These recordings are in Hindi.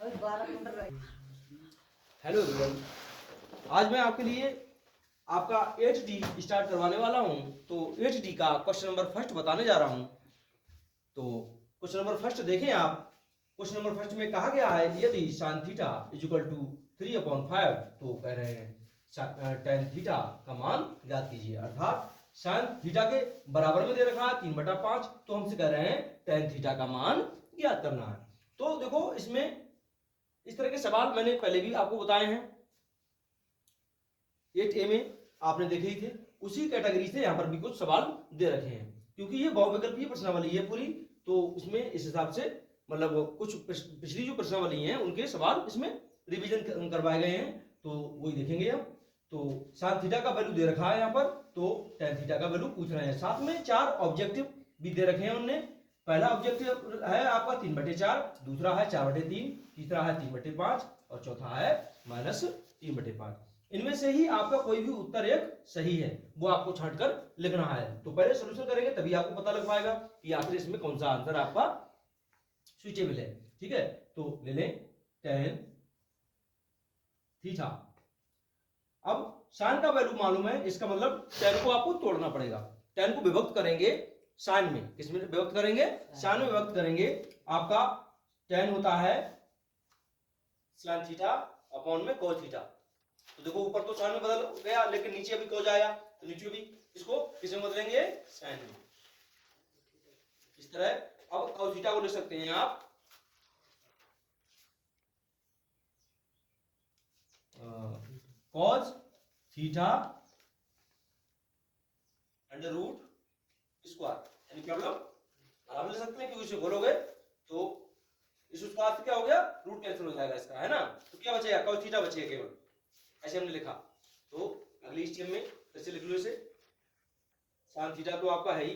हेलो एवरीवन, आज मैं आपके लिए आपका एच डी स्टार्ट करवाने वाला हूं। तो एच डी का क्वेश्चन नंबर फर्स्ट बताने जा रहा हूं। तो क्वेश्चन नंबर फर्स्ट देखें आप। क्वेश्चन नंबर फर्स्ट में कहा गया है यदि sine theta is equal to 3/5, तो कह रहे हैं टेन थीटा का मान ज्ञात कीजिए। अर्थात साइन थीटा के बराबर में दे रखा है 3/5, तो हमसे कह रहे हैं टेन थीटा का मान ज्ञात करना है। तो देखो, इसमें इस तरह के सवाल मैंने पहले भी आपको बताए हैं। 8A में आपने देखे ही थे। उसी कैटेगरी से यहाँ पर भी कुछ सवाल दे रखे हैं, क्योंकि ये बहुविकल्पीय प्रश्नावली है पूरी। तो इसमें इस हिसाब से मतलब कुछ पिछली जो प्रश्नावली हैं उनके सवाल इसमें रिवीजन करवाए गए हैं, तो वही देखेंगे हम। तो साइन थीटा का वैल्यू दे रखा है यहाँ पर, तो टेन थीटा का वैल्यू पूछ रहे हैं। साथ में 4 ऑब्जेक्टिव भी दे रखे हैं उनने। पहला ऑब्जेक्टिव है आपका 3/4, दूसरा है 4/3, तीसरा है 3/5 और चौथा है -3/5। इनमें से ही आपका कोई भी उत्तर एक सही है, वो आपको छांटकर लिखना है। तो पहले सोल्यूशन करेंगे तभी आपको पता लग पाएगा कि आखिर इसमें कौन सा आंसर आपका सुइटेबल है। ठीक है, तो ले लें टेन थीटा। अब साइन का वैल्यू मालूम है, इसका मतलब टेन को आपको तोड़ना पड़ेगा। टेन को विभक्त करेंगे साइन में। किसमें विभक्त करेंगे? साइन में विभक्त करेंगे। आपका टेन होता है साइन थीटा अपॉन में कोस थीटा। तो देखो, ऊपर तो साइन में बदल गया, लेकिन नीचे अभी कोस आया, तो नीचे भी इसको किसमें बदलेंगे? साइन में। इस तरह अब कोस थीटा को लिख सकते हैं आप cos theta under root square, यानी क्या मतलब आराम ले सकते हैं, क्योंकि इसे खोलोगे तो इस स्क्वायर से क्या हो गया? रूट कैंसिल हो जाएगा इसका, है ना। तो क्या बचेगा? cos थीटा बचेगा केवल। ऐसे हमने लिखा। तो अगली स्टेप में फिर से लिख लो इसे। साइन थीटा तो आपका है ही,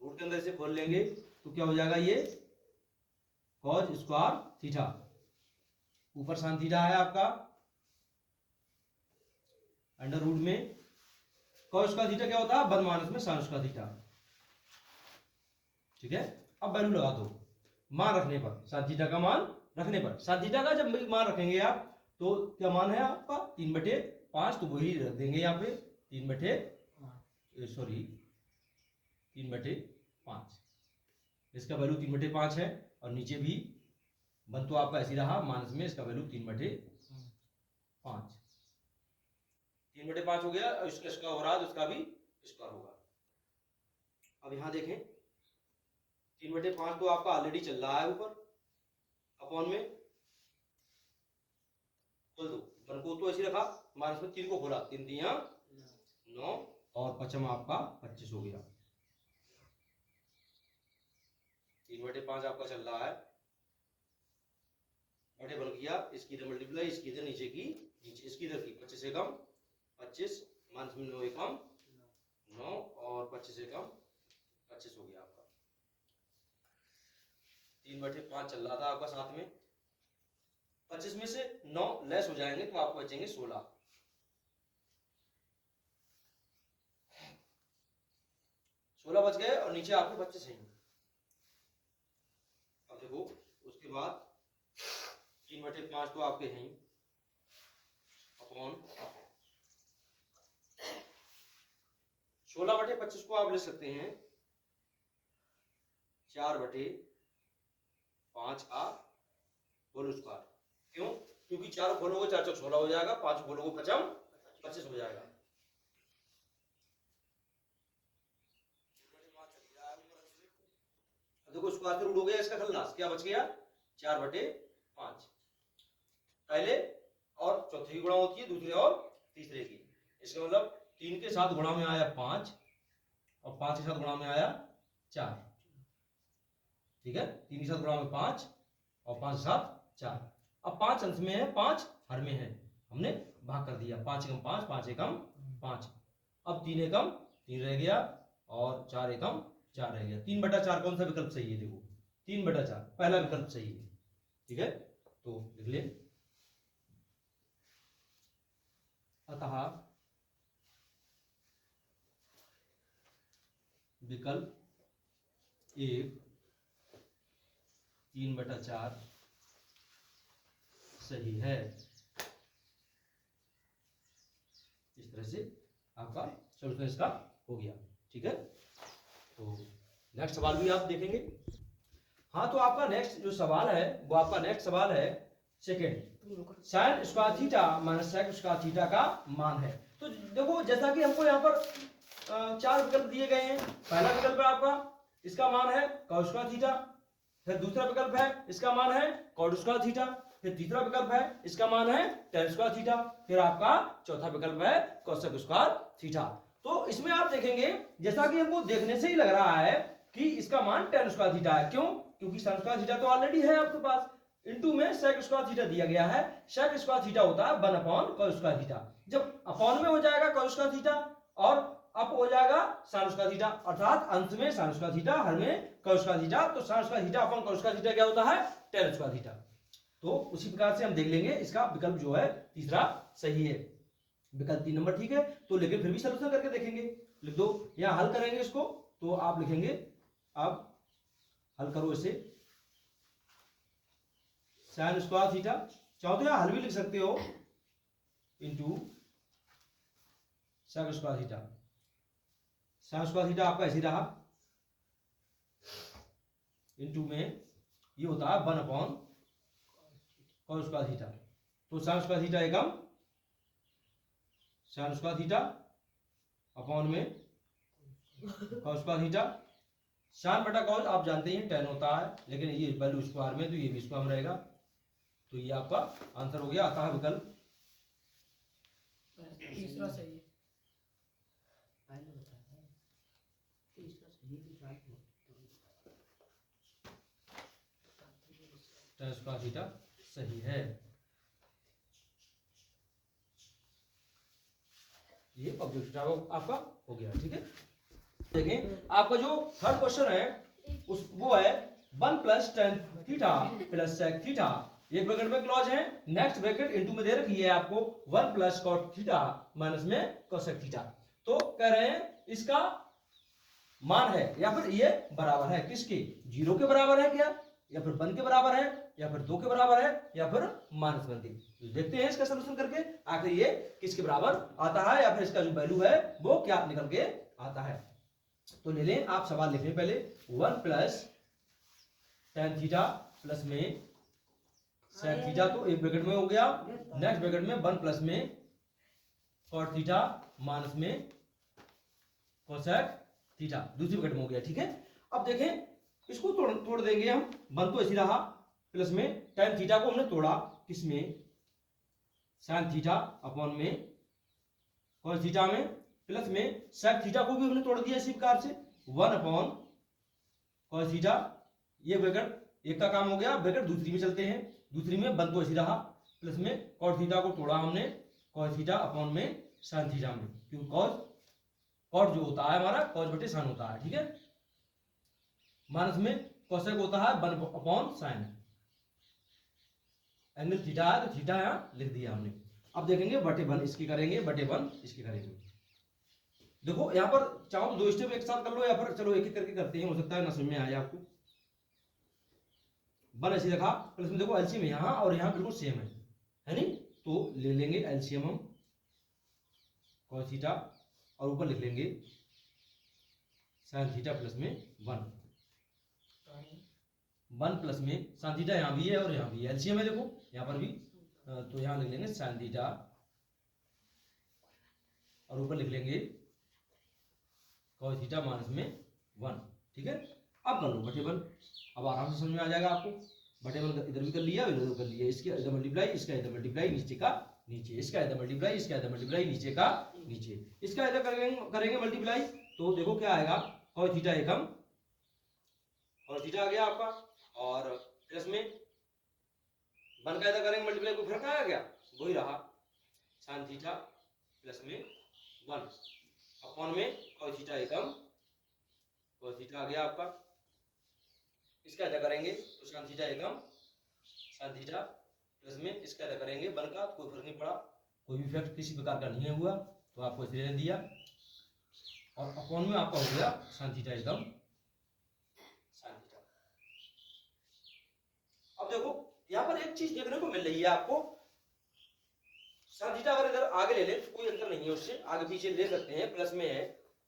रूट के अंदर इसे खोल लेंगे तो क्या हो जाएगा? ये cos स्क्वायर थीटा, ऊपर साइन थीटा है आपका अंडर रूट में cos का थीटा क्या होता है? 1 - में sin का थीटा। ठीक है, अब वैल्यू लगा दो मान रखने पर, साइन थीटा का मान रखने पर। साइन थीटा का जब मान रखेंगे आप, तो क्या मान है आपका? 3/5, तो वही रख देंगे यहाँ पे 3/5। इसका वैल्यू 3/5 है, और नीचे भी बन तो आपका ऐसी रहा माइनस में, इसका वैल्यू 3/5। 3/5 हो गया, और इसका हो रहा है तो इसका भी स्क्वायर होगा। अब यहां देखें, 3/5 तो आपका ऑलरेडी चल रहा है ऊपर, अपॉन में खोल दो। वन को तो ऐसे रखा, माइनस में 3 को खोला, 3 3 9, और पचम आपका 25 हो गया। 3/5 आपका चल रहा है, बटे बन गया, इसकी इधर मल्टीप्लाई, इसकी इधर नीचे की नीचे, इसकी इधर की 25 से कम 25, माइनस में 9 एकम 9, और 25 से कम 25 हो गया आपका। 3/5 चल रहा था आपका, साथ में 25 में से 9 लेस हो जाएंगे तो आपको बचेंगे 16। 16 बच गए, और नीचे आपके 25 हैं। अब देखो, उसके बाद 3/5 तो आपके हैं, अपॉन 16/25 को आप ले सकते हैं 4/5 का होल स्क्वायर। क्यों? क्योंकि 4 खोलोगे 4 चौक 16 हो जाएगा, 5 खोलोगे पचम 25 हो जाएगा। देखो, स्क्वायर से रूट हो गया इसका खल्लास, क्या बच गया? 4/5 पहले और चौथे की गुणा होती है, दूसरे और तीसरे की। इसका मतलब 3 के साथ गुणा में आया 5, और 5 के साथ गुणा में आया 4। ठीक है, 3 के साथ गुणा में 5, और 5 के साथ 4। अब 5 अंश में है, 5 हर में है, हमने भाग कर दिया। 5 एकम 5, 5 एकम 5। अब 3 एकम 3 रह गया, और 4 एकम 4 रह गया। 3/4 कौन सा विकल्प सही है? देखो, 3/4 पहला विकल्प सही है। ठीक है, तो लिख ले, अतः विकल्प 1 3/4 सही है। इस तरह से आपका सोल्यूशन इसका हो गया। ठीक है, तो नेक्स्ट सवाल भी आप देखेंगे। हाँ, तो आपका नेक्स्ट जो सवाल है वो आपका नेक्स्ट सवाल है second, sine square theta minus sec square theta का मान है। तो देखो, जैसा कि हमको यहाँ पर 4 विकल्प दिए गए हैं। पहला विकल्प है आपका, इसका मान है कॉस स्क्वायर थीटा। फिर दूसरा विकल्प है, इसका मान है कॉट स्क्वायर थीटा। फिर तीसरा विकल्प है, इसका मान है टेन स्क्वायर थीटा। फिर आपका चौथा विकल्प है कोसेक स्क्वायर थीटा। तो इसमें आप देखेंगे, जैसा कि हमको देखने से ही लग रहा है कि इसका मान टेन स्क्वायर थीटा है। क्यों? क्योंकि साइन स्क्वायर थीटा तो ऑलरेडी है आपके पास, इनटू में सेक स्क्वायर थीटा दिया गया है। सेक स्क्वायर थीटा होता है 1 अपॉन कॉस स्क्वायर थीटा। जब अपॉन में हो जाएगा कॉस स्क्वायर थीटा और अप हो जाएगा साइन स्क्वायर थीटा, अर्थात अंत में साइन स्क्वायर थीटा, हर में कॉस स्क्वायर थीटा। तो sine square theta upon cos square theta क्या होता है? Ten square theta. तो उसी प्रकार से हम देख लेंगे, इसका विकल्प जो है तीसरा सही है। विकल्प 3 नंबर ठीक है। तो लेकिन फिर भी सलूशन करके देखेंगे। लिख दो, यहां हल करेंगे इसको, तो आप लिखेंगे, आप हल करो इसे, साइन स्क्वायर थीटा, चाहो तो यहां हल भी लिख सकते हो, into sec square theta. Sine square theta आपका ऐसे रहा, इंटू में ये होता है 1 अपॉन कॉस स्क्वायर थीटा। तो साइन स्क्वायर थीटा एकम साइन स्क्वायर थीटा अपॉन में कॉस स्क्वायर थीटा। साइन बटा कॉस आप जानते हैं 10 होता है, लेकिन ये वैल्यू स्क्वायर में तो ये भी स्क्वायर में रहेगा। तो ये आपका आंसर हो गया, आता है विकल्प तीसरा सही है। tan स्क्वायर थीटा सही है। ये ऑब्जेक्टिव आपका हो गया। ठीक है, देखें आपका जो थर्ड क्वेश्चन है उस वो है 1 plus tan theta plus sec theta. एक ब्रैकेट में क्लॉज है, नेक्स्ट ब्रैकेट इनटू में दे रखी है आपको 1 प्लस कॉट थीटा माइनस में कोसेक थीटा। तो कह रहे हैं इसका मान है या फिर ये बराबर है किसके? 0 के बराबर है क्या, या फिर 1 के बराबर है, या फिर 2 के बराबर है, या फिर -1 के। तो देखते हैं इसका सलूशन करके आखिर ये किसके बराबर आता है, या फिर इसका जो वैल्यू है वो क्या निकल के आता है। तो ले लें, आप सवाल लिख लें पहले, 1 प्लस टेन थीटा प्लस में सेक थीटा, तो एक ब्रैकेट में हो गया, नेक्स्ट ब्रैकेट में 1 प्लस में कॉट थीटा माइनस में कोसेक थीटा, दूसरी ब्रैकेट में हो गया। ठीक है, अब देखें इसको तोड़ देंगे हम। 1 तो ऐसी रहा, प्लस में टेन थीटा को हमने तोड़ा किसमें? साइन थीटा अपॉन में कॉस थीटा में, प्लस में सेक थीटा को भी हमने तोड़ दिया इसी प्रकार से 1 अपॉन कॉस थीटा। ये ब्रैकेट एक का काम हो गया, ब्रैकेट दूसरी में चलते हैं। दूसरी में 1 तो ऐसी रहा, प्लस में कॉट थीटा को तोड़ा हमने कॉस थीटा अपॉन में साइन थीटा में, क्योंकि कॉट जो होता है हमारा कॉस बटे साइन होता है। ठीक है, माइनस में कोसेक होता है 1 अपॉन साइन। एंगल थीटा है तो थीटा यहां लिख दिया हमने। अब देखेंगे बटे 1 इसकी करेंगे, बटे 1 इसकी करेंगे। देखो यहां पर चाहो तो 2 स्टेप एक साथ कर लो, या फिर चलो एक एक करके करते हैं, हो सकता है ना समझ में आए आपको। 1 ऐसे रखा, प्लस में देखो एलसीएम यहां और यहां बिल्कुल सेम है नहीं? तो ले लेंगे एलसीएम हम cos थीटा, और ऊपर लिख लेंगे sin थीटा प्लस में 1 प्लस में sin थीटा यहां भी है और यहां भी है, एलसीएम है देखो यहां पर भी। तो यहां लिख लेंगे sin थीटा और ऊपर लिख लेंगे cos थीटा माइनस में 1। ठीक है, अब कर लो बटे 1, अब आराम से समझ में आ जाएगा आपको। बटे 1 इधर भी कर लिया, इधर कर लिया, इसके इधर मल्टीप्लाई, इसका इधर मल्टीप्लाई, नीचे का नीचे, इसका इधर मल्टीप्लाई, इसका इधर मल्टीप्लाई, नीचे का नीचे, इसका इधर करेंगे मल्टीप्लाई। तो देखो क्या आएगा, cos थीटा एकम cos थीटा आ गया आपका, और प्लस में 1 का इधर करेंगे मल्टीप्लाई, को फिर क्या आ गया, वही रहा sin थीटा प्लस में 1 अपॉन में cos थीटा एकम cos थीटा आ गया आपका। इसका इधर करेंगे तो sin थीटा एकम sin थीटा प्लस में इसका इधर करेंगे 1 का, कोई फर्क नहीं पड़ा, कोई भी इफेक्ट किसी प्रकार का नहीं हुआ, तो आपको इसे रहने दिया। और अपॉन में आपका हो गया sin थीटा एकम sin थीटा। अब देखो यहाँ पर एक चीज देखने को मिल रही है आपको, साइन थीटा अगर इधर आगे ले ले तो कोई अंतर नहीं है, उससे आगे पीछे ले सकते हैं, प्लस में है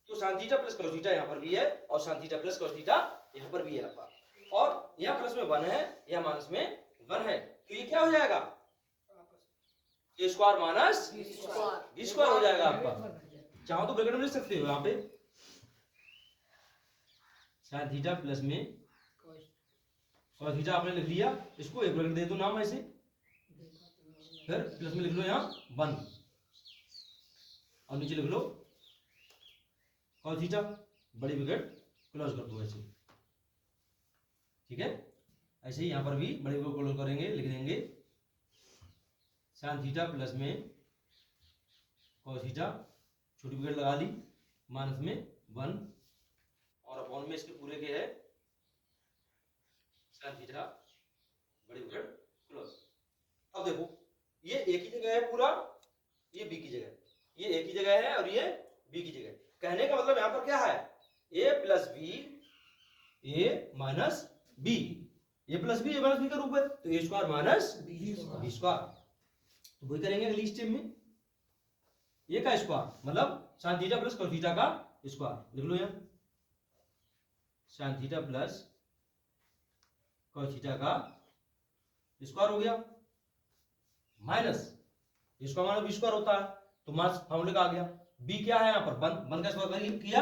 तो sign theta plus cos theta यहाँ पर भी है और sign theta plus cos theta यहाँ पर भी है आपका, और यहाँ प्लस में 1 है या माइनस में 1 है, तो ये क्या हो जाएगा ए स्क्वायर माइनस बी स्क्वायर हो जाएगा आपका। चाहो तो ब्रैकेट में लिख सकते हो यहाँ पे साइन थीटा प्लस में cos थीटा आपने लिख लिया, इसको एक ब्रैकेट दे दो नाम ऐसे, फिर प्लस में लिख लो यहाँ 1 और नीचे लिख लो cos थीटा, बड़ी ब्रैकेट क्लोज कर दो ऐसे, ठीक है। ऐसे ही यहाँ पर भी बड़ी ब्रैकेट क्लोज करेंगे, लिख देंगे साइन थीटा प्लस में cos थीटा, छोटी ब्रैकेट लगा ली, माइनस में 1 और अपॉन में इसके पूरे के है साइन थीटा, बड़ी ब्रैकेट क्लोज। अब देखो ये एक ही जगह है पूरा, ये बी की जगह, ये एक ही जगह है और ये बी की जगह। कहने का मतलब यहाँ पर क्या है, ए प्लस बी ए माइनस बी, ए प्लस बी ए माइनस बी का रूप है, तो ए स्क्वायर माइनस बी स्क्वायर, तो वही करेंगे अगली स्टेप में, ये का स्क्वायर मतलब sine theta plus cos theta का स्क्वायर, लिख लो यहाँ sine theta plus cos theta का स्क्वायर हो गया, minus square minus B square होता है, तो माइनस फॉर्मूले का आ गया, बी क्या है यहाँ पर 1 का स्क्वायर किया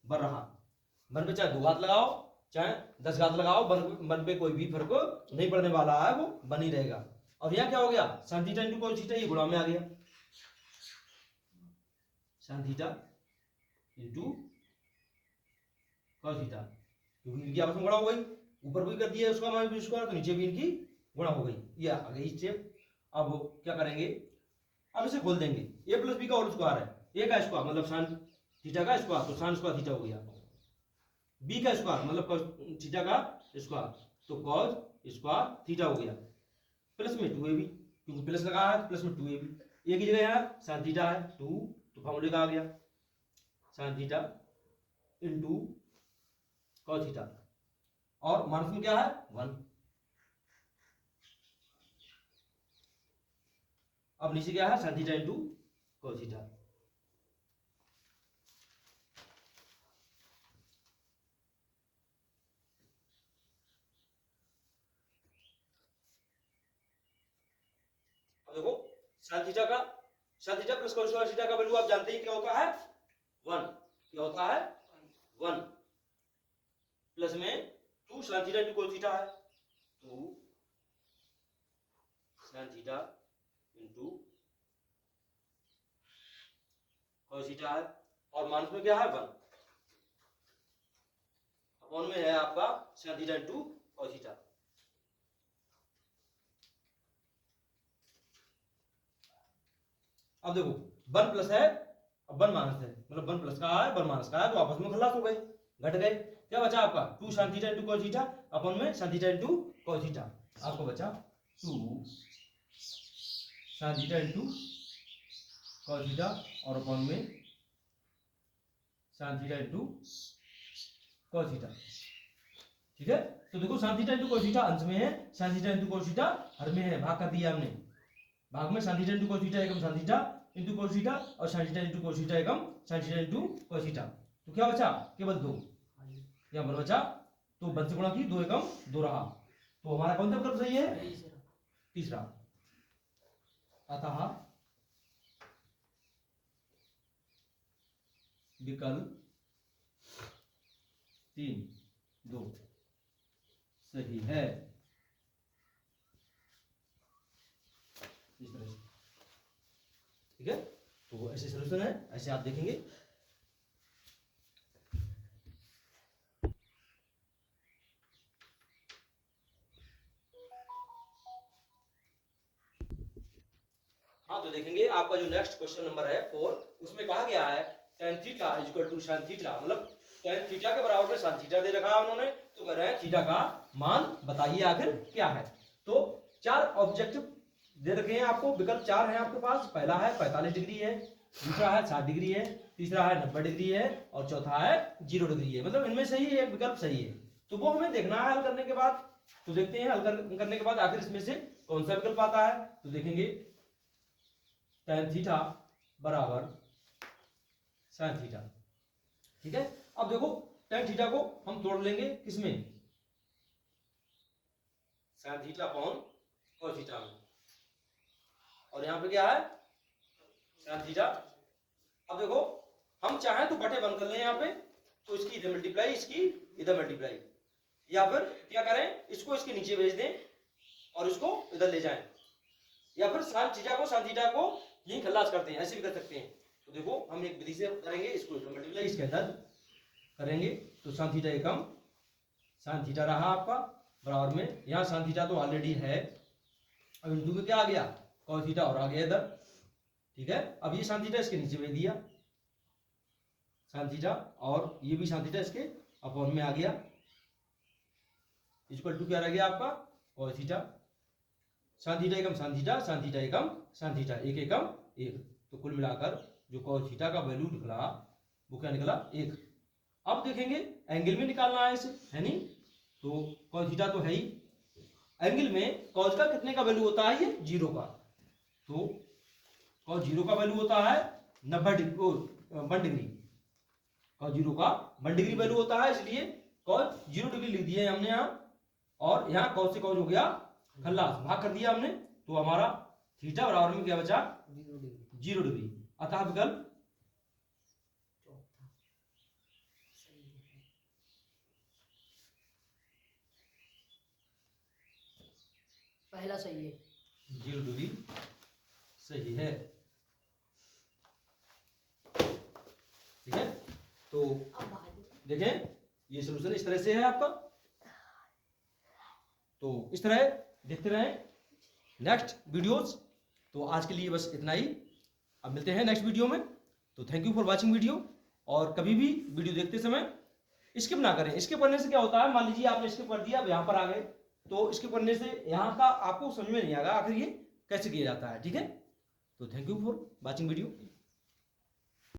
1 रहा, 1 पे चाहे 2 घात लगाओ चाहे 10 घात लगाओ, 1 पे कोई भी फर्क नहीं पड़ने वाला है, वो 1 ही रहेगा। और यहाँ क्या हो गया sign theta into cos theta, ये गुणा में आ गया sign theta into cos theta, क्योंकि इनकी आपस में गुणा हो गई, ऊपर भी कर दिया उसका माइनस बी स्क्वायर तो नीचे भी इनकी गुणा हो गई, ये आ गई स्टेप। अब क्या करेंगे, अब इसे खोल देंगे, ए प्लस बी का होल स्क्वायर है, ए का स्क्वायर मतलब साइन थीटा का स्क्वायर, तो साइन स्क्वायर थीटा हो गया, बी का स्क्वायर मतलब cos थीटा का स्क्वायर, तो cos स्क्वायर थीटा हो गया, प्लस में 2ab, क्योंकि प्लस लगा है प्लस में 2ab, ए की जगह यहाँ साइन थीटा है 2, तो फॉर्मूले का आ गया sign theta into cos theta, और माइनस में क्या है 1, अब नीचे क्या है sine theta into cos theta, अब देखो sine theta plus cos theta का वैल्यू आप जानते ही क्या होता है 1, क्या होता है 1, प्लस में 2 sine theta into cos theta है 2 sine theta into cos theta है, और माइनस में क्या है 1, अपॉन में है आपका sign theta into cos theta. अब देखो 1 प्लस है अब 1 माइनस है, मतलब 1 प्लस का है 1 माइनस का है, तो आपस में खलास हो गए, घट गए, क्या बचा आपका 2 sine theta into cos theta upon में sine theta into cos theta, आपको बचा 2 sine theta into cos theta और अपॉन में sine theta into cos theta, ठीक है। तो देखो sine theta into cos theta अंश में है, sine theta into cos theta हर में है, भाग कर दिया हमने, भाग में sine theta into cos theta एकम sine theta into cos theta और sign theta into cos theta एकम sine theta into cos theta, तो क्या बचा केवल 2, यहाँ पर बचा तो 1 से गुणा की 2 एकम 2 रहा, तो हमारा कौन सा विकल्प सही है, तीसरा, अतः विकल्प 3 2 सही है, इस तरह से, ठीक है। तो ऐसे सॉल्यूशन है, ऐसे आप देखेंगे। हाँ तो देखेंगे आपका जो नेक्स्ट क्वेश्चन नंबर है 4, उसमें कहा गया है tan theta equal to sin theta, मतलब tan थीटा के बराबर में sin थीटा दे रखा है उन्होंने, तो कह रहे हैं थीटा का मान बताइए आखिर क्या है। तो 4 ऑब्जेक्टिव दे रखे हैं आपको, विकल्प 4 है आपके पास, पहला है 45 डिग्री है, दूसरा है 60 डिग्री है, तीसरा है 90 डिग्री है और चौथा है 0 डिग्री है, मतलब इनमें से ही एक विकल्प सही है। तो वो हमें देखना है हल करने के बाद तो देखते हैं हल करने के बाद आखिर इसमें से कौन सा विकल्प आता है। तो देखेंगे tan थीटा बराबर sin थीटा। ठीक है, अब देखो tan थीटा को हम तोड़ लेंगे किसमें, sin theta upon cos theta में, और यहां पे क्या है sin थीटा। अब देखो हम चाहें तो बटे बंद कर लें यहाँ पे, तो इसकी इधर मल्टीप्लाई, इसकी इधर मल्टीप्लाई, या फिर क्या करें इसको इसके नीचे भेज दें और इसको इधर ले जाएं, या फिर sin थीटा को यही खल्लास करते हैं, ऐसे भी कर सकते हैं। तो देखो हम एक विधि से करेंगे, इसको इधर मल्टीप्लाई इसके अंदर करेंगे, तो sin थीटा एकम sin थीटा रहा आपका बराबर में, यहाँ sin थीटा तो ऑलरेडी है, अब इंटू में क्या आ गया cos थीटा और आ गया इधर। ठीक है, अब ये sin थीटा इसके नीचे भेज दिया sin थीटा, और ये भी sin थीटा इसके अपॉन में आ गया, इक्वल टू क्या रह गया आपका cos थीटा, sin थीटा एकम sin थीटा, sin थीटा एकम sin थीटा, एक एकम एक, तो कुल मिलाकर जो cos थीटा का वैल्यू निकला वो क्या निकला 1। अब देखेंगे एंगल में निकालना है इसे, है नहीं, तो cos थीटा तो है ही, एंगल में cos का कितने का वैल्यू होता है, ये 0 का, तो cos 0 का वैल्यू होता है 90 डिग्री 1 डिग्री, cos 0 का 1 डिग्री वैल्यू होता है, इसलिए cos 0 डिग्री लिख दिया हमने यहाँ, और यहाँ cos से cos हो गया खल्लास, भाग कर दिया हमने, तो हमारा थीटा बराबर में क्या बचा 0 डिग्री, अतः विकल्प पहला सही है, 0 डिग्री सही है। ठीक है, तो देखें ये सॉल्यूशन इस तरह से है आपका, तो इस तरह देखते रहें नेक्स्ट वीडियोस। तो आज के लिए बस इतना ही, अब मिलते हैं नेक्स्ट वीडियो में। तो thank you for watching video, और कभी भी वीडियो देखते समय स्किप ना करें। स्किप करने से क्या होता है, मान लीजिए आपने स्किप कर दिया, अब यहाँ पर आ गए, तो स्किप करने से यहाँ का आपको समझ में नहीं आएगा आखिर ये कैसे किया जाता है। ठीक है, तो thank you for watching video.